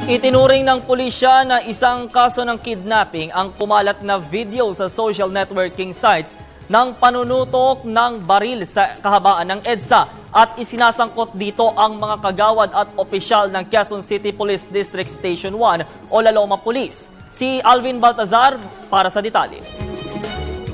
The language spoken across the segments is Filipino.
Itinuring ng pulisya na isang kaso ng kidnapping ang kumalat na video sa social networking sites ng panunutok ng baril sa kahabaan ng EDSA at isinasangkot dito ang mga kagawad at opisyal ng Quezon City Police District Station 1 o Laloma Police. Si Alvin Baltazar para sa detalye.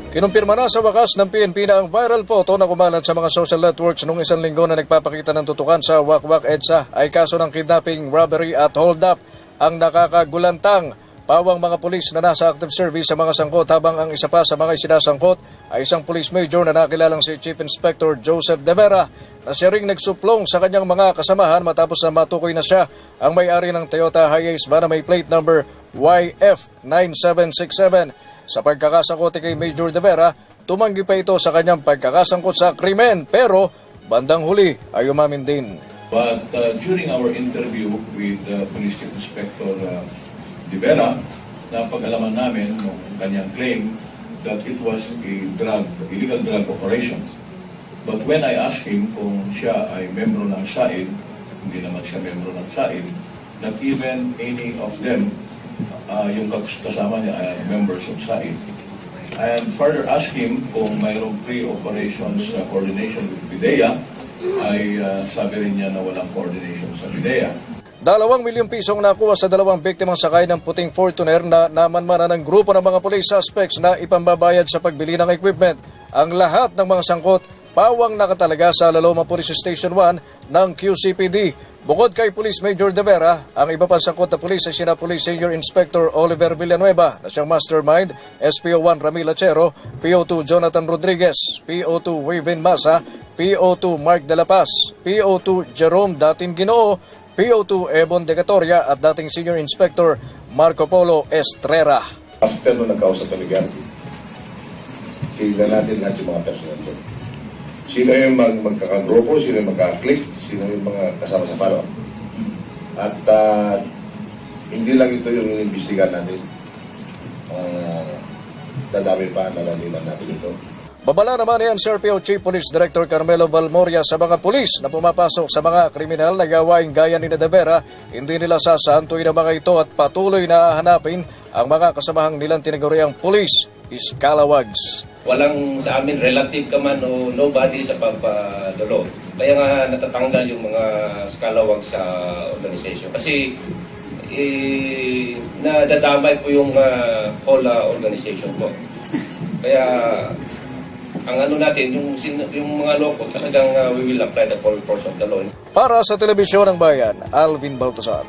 Kinumpirma na sa wakas ng PNP na ang viral photo na kumalat sa mga social networks noong isang linggo na nagpapakita ng tutukan sa Wakwak EDSA ay kaso ng kidnapping, robbery at hold-up. Ang nakakagulantang pawang mga pulis na nasa active service sa mga sangkot habang ang isa pa sa mga isinasangkot ay isang police major na nakilalang si Chief Inspector Joseph De Vera na siya ring nagsuplong sa kanyang mga kasamahan matapos na matukoy na siya ang may-ari ng Toyota Hiace van na may plate number YF9767. Sa pagkakasangkot kay Major De Vera, tumanggi pa ito sa kanyang pagkakasangkot sa krimen pero bandang huli ay umamin din. But during our interview with Police Chief Inspector De Vera, napag-alaman namin ng kanyang claim that it was a illegal drug operation. But when I asked him kung siya ay membro ng SAID, hindi naman siya membro ng SAID, not even any of them yung kasama niya ay members of SAID. And further asked him kung mayroong pre-operations coordination with PIDEA, ay sabi rin niya na walang coordination sa PIDEA. 2 milyong pisong nakuha sa 2 biktimang sakay ng puting Fortuner na namanmana ng grupo ng mga police suspects na ipambabayad sa pagbili ng equipment. Ang lahat ng mga sangkot, pawang nakatalaga sa Laloma Police Station 1 ng QCPD. Bukod kay Police Major De Vera, ang iba pang sangkot na pulis ay sina Police Senior Inspector Oliver Villanueva na siyang mastermind, SPO1 Ramil Achero, PO2 Jonathan Rodriguez, PO2 Wavin Masa, PO2 Mark De La Paz, PO2 Jerome Datin Ginoo, PO2 Ebon De Catoria at dating Senior Inspector Marco Polo Estrera. After nung nagkausap talaga, kailan natin lahat yung mga personal doon. Sino yung magkakagrupo, sino yung magkaklik, sino yung mga kasama sa follow-up. At hindi lang ito yung inimbestigan natin. Dadami pa, nalaliman natin ito. Babala naman yan Sir PO Chief Police Director Carmelo Valmoria sa mga pulis na pumapasok sa mga kriminal na gawaing gaya ni De Vera, hindi nila sasantuin ang mga ito at patuloy na hahanapin ang mga kasamahang nilang tinaguriang pulis, scalawags. Walang sa amin relative ka man o nobody sa pagpadulo. Kaya nga natatanggal yung mga scalawag sa organization. Kasi nadadamay po yung whole organization po. Kaya ang ano natin, yung mga loko, talagang we will apply the full force of the law. Para sa Telebisyon ng Bayan, Alvin Baltazar.